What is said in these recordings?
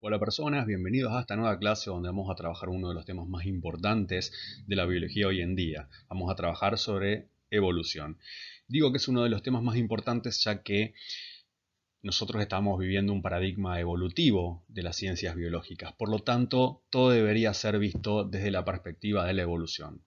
Hola personas, bienvenidos a esta nueva clase donde vamos a trabajar uno de los temas más importantes de la biología hoy en día. Vamos a trabajar sobre evolución. Digo que es uno de los temas más importantes ya que nosotros estamos viviendo un paradigma evolutivo de las ciencias biológicas. Por lo tanto, todo debería ser visto desde la perspectiva de la evolución.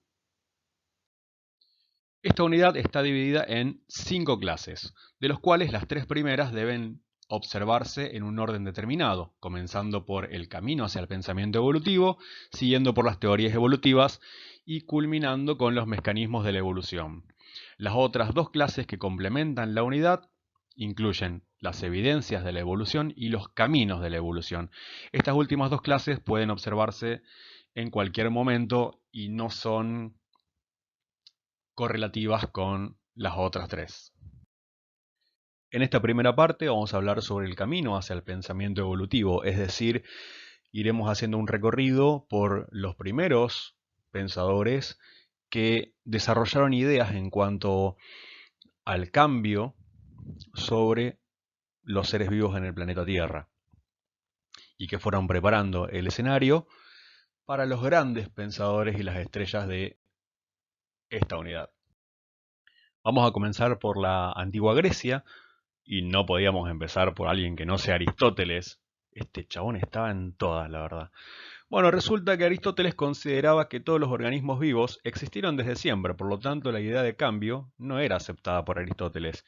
Esta unidad está dividida en 5 clases, de los cuales las 3 primeras deben observarse en un orden determinado, comenzando por el camino hacia el pensamiento evolutivo, siguiendo por las teorías evolutivas y culminando con los mecanismos de la evolución. Las otras 2 clases que complementan la unidad incluyen las evidencias de la evolución y los caminos de la evolución. Estas últimas 2 clases pueden observarse en cualquier momento y no son correlativas con las otras 3. En esta primera parte vamos a hablar sobre el camino hacia el pensamiento evolutivo, es decir, iremos haciendo un recorrido por los primeros pensadores que desarrollaron ideas en cuanto al cambio sobre los seres vivos en el planeta Tierra y que fueron preparando el escenario para los grandes pensadores y las estrellas de esta unidad. Vamos a comenzar por la antigua Grecia, y no podíamos empezar por alguien que no sea Aristóteles. Este chabón estaba en todas, la verdad. Bueno, resulta que Aristóteles consideraba que todos los organismos vivos existieron desde siempre, por lo tanto la idea de cambio no era aceptada por Aristóteles.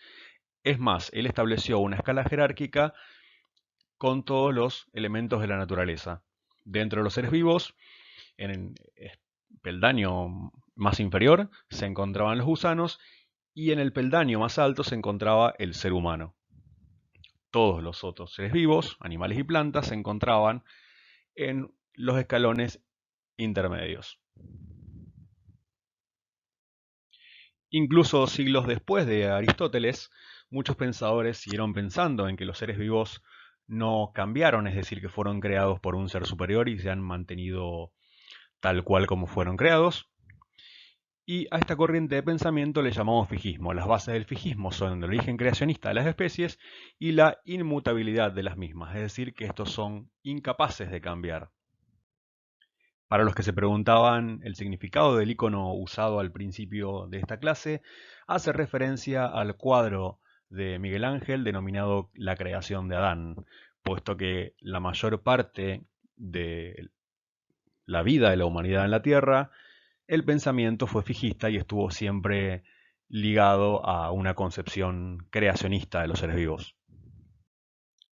Es más, él estableció una escala jerárquica con todos los elementos de la naturaleza. Dentro de los seres vivos, en el peldaño más inferior, se encontraban los gusanos y en el peldaño más alto se encontraba el ser humano. Todos los otros seres vivos, animales y plantas, se encontraban en los escalones intermedios. Incluso siglos después de Aristóteles, muchos pensadores siguieron pensando en que los seres vivos no cambiaron, es decir, que fueron creados por un ser superior y se han mantenido tal cual como fueron creados. Y a esta corriente de pensamiento le llamamos fijismo. Las bases del fijismo son el origen creacionista de las especies y la inmutabilidad de las mismas, es decir, que estos son incapaces de cambiar. Para los que se preguntaban el significado del icono usado al principio de esta clase, hace referencia al cuadro de Miguel Ángel denominado La creación de Adán, puesto que la mayor parte de la vida de la humanidad en la Tierra, el pensamiento fue fijista y estuvo siempre ligado a una concepción creacionista de los seres vivos.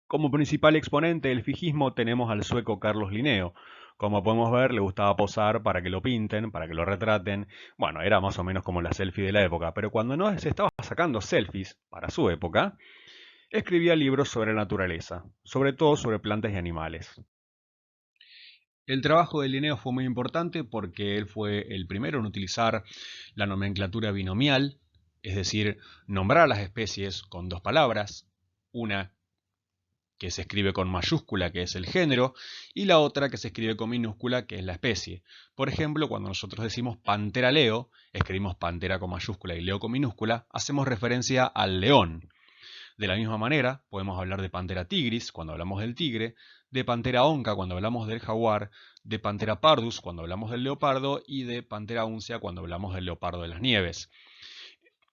Como principal exponente del fijismo tenemos al sueco Carlos Linneo. Como podemos ver, le gustaba posar para que lo pinten, para que lo retraten. Bueno, era más o menos como la selfie de la época, pero cuando no se estaba sacando selfies para su época, escribía libros sobre naturaleza, sobre todo sobre plantas y animales. El trabajo de Linneo fue muy importante porque él fue el primero en utilizar la nomenclatura binomial, es decir, nombrar a las especies con 2 palabras, una que se escribe con mayúscula, que es el género, y la otra que se escribe con minúscula, que es la especie. Por ejemplo, cuando nosotros decimos Pantera leo, escribimos Pantera con mayúscula y leo con minúscula, hacemos referencia al león. De la misma manera, podemos hablar de Pantera tigris cuando hablamos del tigre, de Pantera onca cuando hablamos del jaguar, de Pantera pardus cuando hablamos del leopardo y de Pantera uncia cuando hablamos del leopardo de las nieves.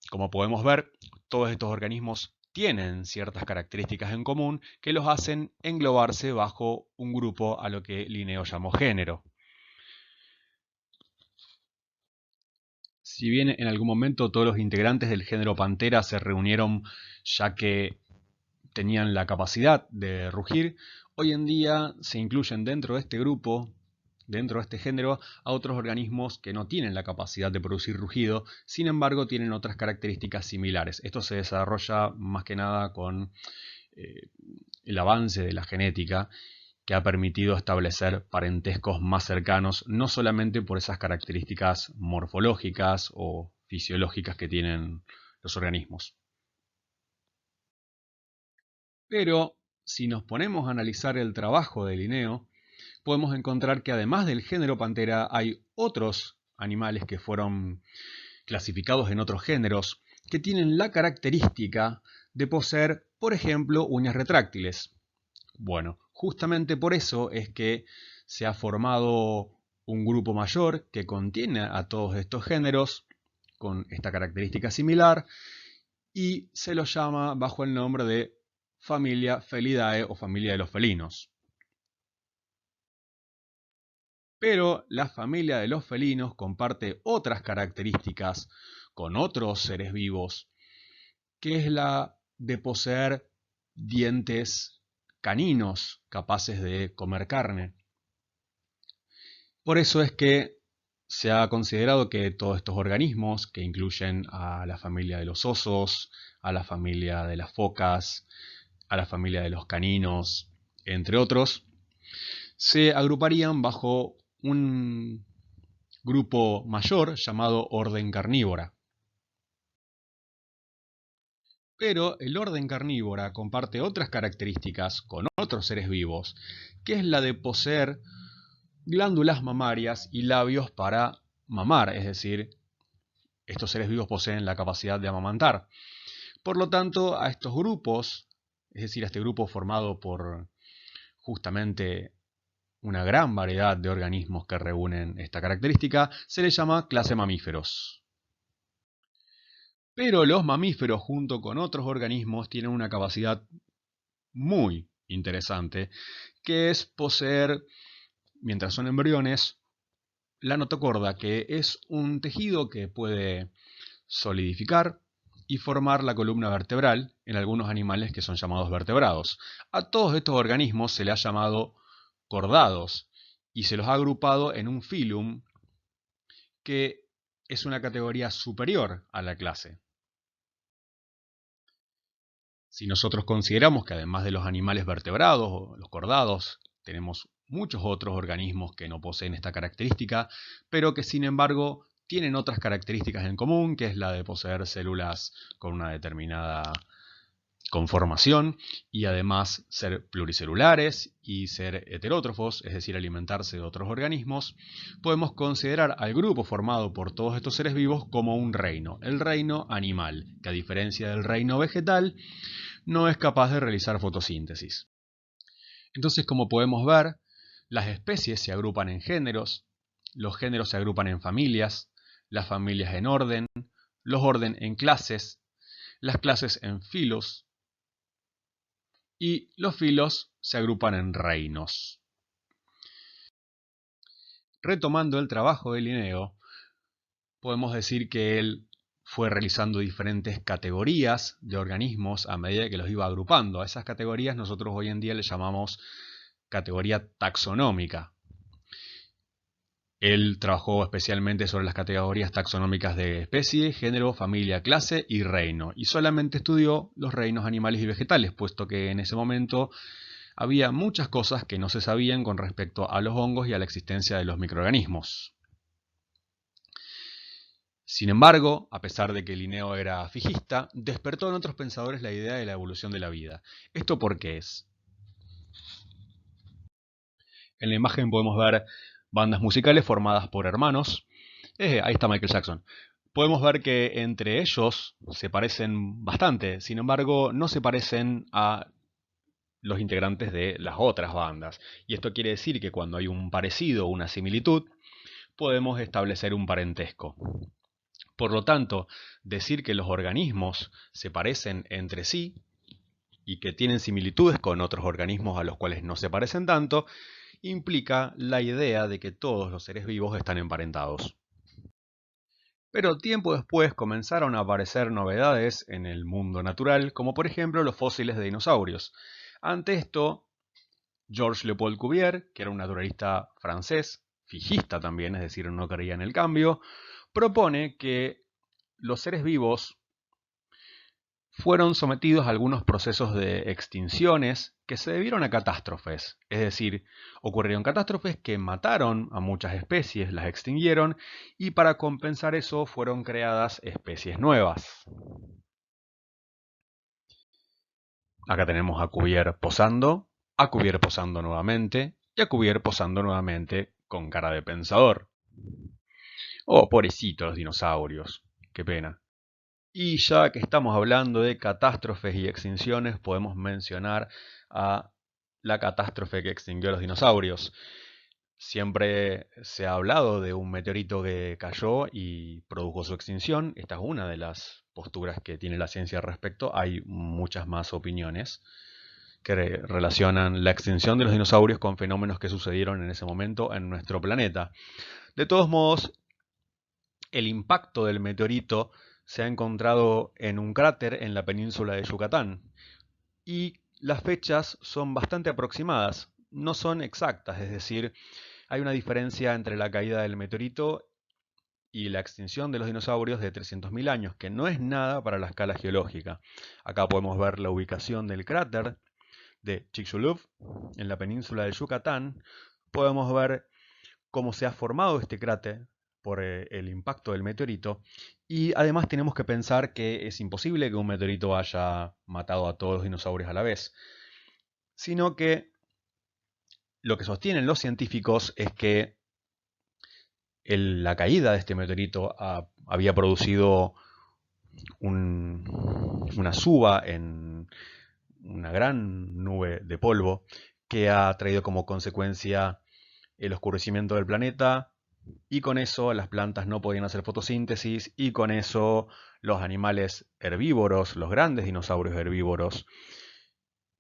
Como podemos ver, todos estos organismos tienen ciertas características en común que los hacen englobarse bajo un grupo a lo que Linneo llamó género. Si bien en algún momento todos los integrantes del género Pantera se reunieron ya que tenían la capacidad de rugir, hoy en día se incluyen dentro de este grupo, dentro de este género, a otros organismos que no tienen la capacidad de producir rugido, sin embargo tienen otras características similares. Esto se desarrolla más que nada con el avance de la genética, que ha permitido establecer parentescos más cercanos, no solamente por esas características morfológicas o fisiológicas que tienen los organismos. Pero si nos ponemos a analizar el trabajo de Linneo, podemos encontrar que además del género Pantera hay otros animales que fueron clasificados en otros géneros que tienen la característica de poseer, por ejemplo, uñas retráctiles. Bueno, justamente por eso es que se ha formado un grupo mayor que contiene a todos estos géneros con esta característica similar y se lo llama bajo el nombre de familia Felidae o familia de los felinos. Pero la familia de los felinos comparte otras características con otros seres vivos, que es la de poseer dientes caninos capaces de comer carne. Por eso es que se ha considerado que todos estos organismos, que incluyen a la familia de los osos, a la familia de las focas, a la familia de los caninos, entre otros, se agruparían bajo un grupo mayor llamado orden carnívora. Pero el orden carnívora comparte otras características con otros seres vivos, que es la de poseer glándulas mamarias y labios para mamar, es decir, estos seres vivos poseen la capacidad de amamantar. Por lo tanto, a estos grupos, es decir, a este grupo formado por justamente una gran variedad de organismos que reúnen esta característica, se les llama clase mamíferos. Pero los mamíferos, junto con otros organismos, tienen una capacidad muy interesante, que es poseer, mientras son embriones, la notocorda, que es un tejido que puede solidificar y formar la columna vertebral en algunos animales que son llamados vertebrados. A todos estos organismos se les ha llamado cordados y se los ha agrupado en un filum que es una categoría superior a la clase. Si nosotros consideramos que además de los animales vertebrados o los cordados, tenemos muchos otros organismos que no poseen esta característica, pero que sin embargo tienen otras características en común, que es la de poseer células con una determinada conformación y además ser pluricelulares y ser heterótrofos, es decir, alimentarse de otros organismos, podemos considerar al grupo formado por todos estos seres vivos como un reino, el reino animal, que a diferencia del reino vegetal, no es capaz de realizar fotosíntesis. Entonces, como podemos ver, las especies se agrupan en géneros, los géneros se agrupan en familias, las familias en orden, los orden en clases, las clases en filos y los filos se agrupan en reinos. Retomando el trabajo de Linneo, podemos decir que él fue realizando diferentes categorías de organismos a medida que los iba agrupando. A esas categorías nosotros hoy en día le llamamos categoría taxonómica. Él trabajó especialmente sobre las categorías taxonómicas de especie, género, familia, clase y reino, y solamente estudió los reinos animales y vegetales, puesto que en ese momento había muchas cosas que no se sabían con respecto a los hongos y a la existencia de los microorganismos. Sin embargo, a pesar de que Linneo era fijista, despertó en otros pensadores la idea de la evolución de la vida. ¿Esto por qué es? En la imagen podemos ver bandas musicales formadas por hermanos. Ahí está Michael Jackson. Podemos ver que entre ellos se parecen bastante, sin embargo no se parecen a los integrantes de las otras bandas. Y esto quiere decir que cuando hay un parecido o una similitud, podemos establecer un parentesco. Por lo tanto, decir que los organismos se parecen entre sí y que tienen similitudes con otros organismos a los cuales no se parecen tanto, implica la idea de que todos los seres vivos están emparentados. Pero tiempo después comenzaron a aparecer novedades en el mundo natural, como por ejemplo los fósiles de dinosaurios. Ante esto, Georges Leopold Cuvier, que era un naturalista francés, fijista también, es decir, no creía en el cambio, propone que los seres vivos fueron sometidos a algunos procesos de extinciones que se debieron a catástrofes, es decir, ocurrieron catástrofes que mataron a muchas especies, las extinguieron, y para compensar eso fueron creadas especies nuevas. Acá tenemos a Cuvier posando nuevamente, y a Cuvier posando nuevamente con cara de pensador. Oh, pobrecitos dinosaurios, qué pena. Y ya que estamos hablando de catástrofes y extinciones, podemos mencionar a la catástrofe que extinguió a los dinosaurios. Siempre se ha hablado de un meteorito que cayó y produjo su extinción. Esta es una de las posturas que tiene la ciencia al respecto. Hay muchas más opiniones que relacionan la extinción de los dinosaurios con fenómenos que sucedieron en ese momento en nuestro planeta. De todos modos, el impacto del meteorito se ha encontrado en un cráter en la península de Yucatán y las fechas son bastante aproximadas, no son exactas, es decir, hay una diferencia entre la caída del meteorito y la extinción de los dinosaurios de 300.000 años, que no es nada para la escala geológica. Acá podemos ver la ubicación del cráter de Chicxulub en la península de Yucatán. Podemos ver cómo se ha formado este cráter por el impacto del meteorito. Y además tenemos que pensar que es imposible que un meteorito haya matado a todos los dinosaurios a la vez, sino que lo que sostienen los científicos es que la caída de este meteorito había producido una suba en una gran nube de polvo que ha traído como consecuencia el oscurecimiento del planeta, y con eso las plantas no podían hacer fotosíntesis, y con eso los animales herbívoros, los grandes dinosaurios herbívoros,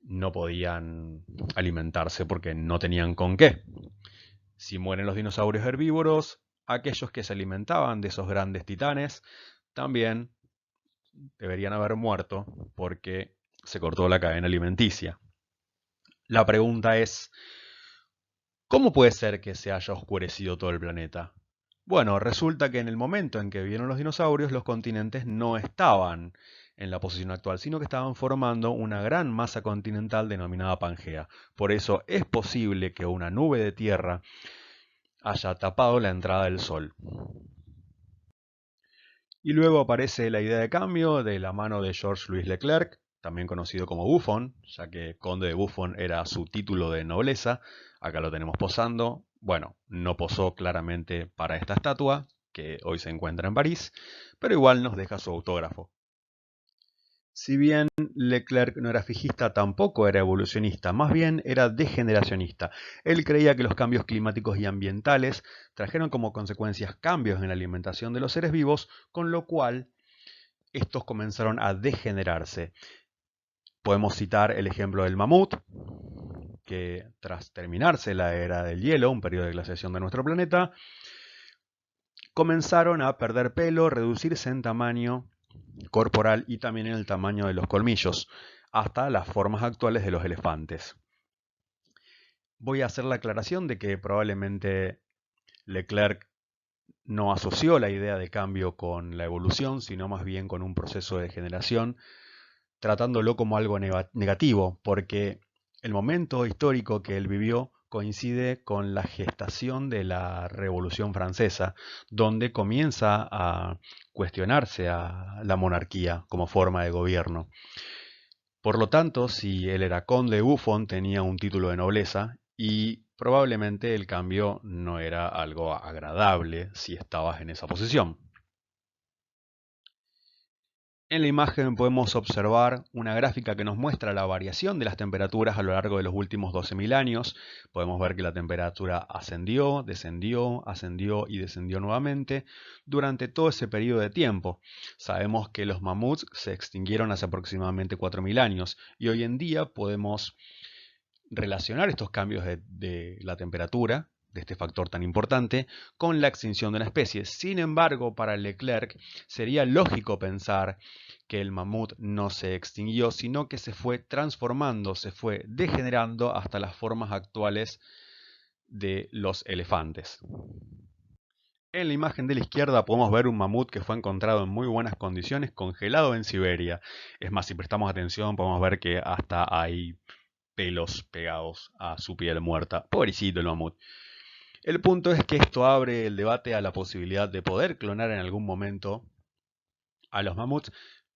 no podían alimentarse porque no tenían con qué. Si mueren los dinosaurios herbívoros, aquellos que se alimentaban de esos grandes titanes también deberían haber muerto porque se cortó la cadena alimenticia. La pregunta es, ¿cómo puede ser que se haya oscurecido todo el planeta? Bueno, resulta que en el momento en que vivieron los dinosaurios, los continentes no estaban en la posición actual, sino que estaban formando una gran masa continental denominada Pangea. Por eso es posible que una nube de tierra haya tapado la entrada del Sol. Y luego aparece la idea de cambio de la mano de Georges-Louis Leclerc, también conocido como Buffon, ya que conde de Buffon era su título de nobleza. Acá lo tenemos posando. Bueno, no posó claramente para esta estatua, que hoy se encuentra en París, pero igual nos deja su autógrafo. Si bien Leclerc no era fijista, tampoco era evolucionista, más bien era degeneracionista. Él creía que los cambios climáticos y ambientales trajeron como consecuencias cambios en la alimentación de los seres vivos, con lo cual estos comenzaron a degenerarse. Podemos citar el ejemplo del mamut, que tras terminarse la era del hielo, un periodo de glaciación de nuestro planeta, comenzaron a perder pelo, reducirse en tamaño corporal y también en el tamaño de los colmillos, hasta las formas actuales de los elefantes. Voy a hacer la aclaración de que probablemente Leclerc no asoció la idea de cambio con la evolución, sino más bien con un proceso de degeneración, tratándolo como algo negativo, porque el momento histórico que él vivió coincide con la gestación de la Revolución Francesa, donde comienza a cuestionarse a la monarquía como forma de gobierno. Por lo tanto, si él era conde de Buffon, tenía un título de nobleza y probablemente el cambio no era algo agradable si estabas en esa posición. En la imagen podemos observar una gráfica que nos muestra la variación de las temperaturas a lo largo de los últimos 12.000 años. Podemos ver que la temperatura ascendió, descendió, ascendió y descendió nuevamente durante todo ese periodo de tiempo. Sabemos que los mamuts se extinguieron hace aproximadamente 4.000 años y hoy en día podemos relacionar estos cambios de la temperatura, de este factor tan importante, con la extinción de una especie. Sin embargo, para Leclerc sería lógico pensar que el mamut no se extinguió, sino que se fue transformando, se fue degenerando hasta las formas actuales de los elefantes. En la imagen de la izquierda podemos ver un mamut que fue encontrado en muy buenas condiciones, congelado en Siberia. Es más, si prestamos atención podemos ver que hasta hay pelos pegados a su piel muerta. Pobrecito el mamut. El punto es que esto abre el debate a la posibilidad de poder clonar en algún momento a los mamuts,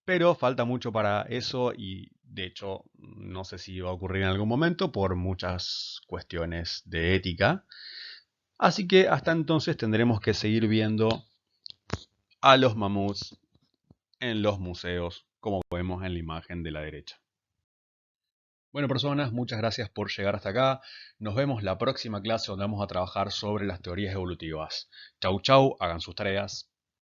pero falta mucho para eso y de hecho no sé si va a ocurrir en algún momento por muchas cuestiones de ética. Así que hasta entonces tendremos que seguir viendo a los mamuts en los museos, como vemos en la imagen de la derecha. Bueno, personas, muchas gracias por llegar hasta acá. Nos vemos la próxima clase donde vamos a trabajar sobre las teorías evolutivas. Chau, chau, hagan sus tareas.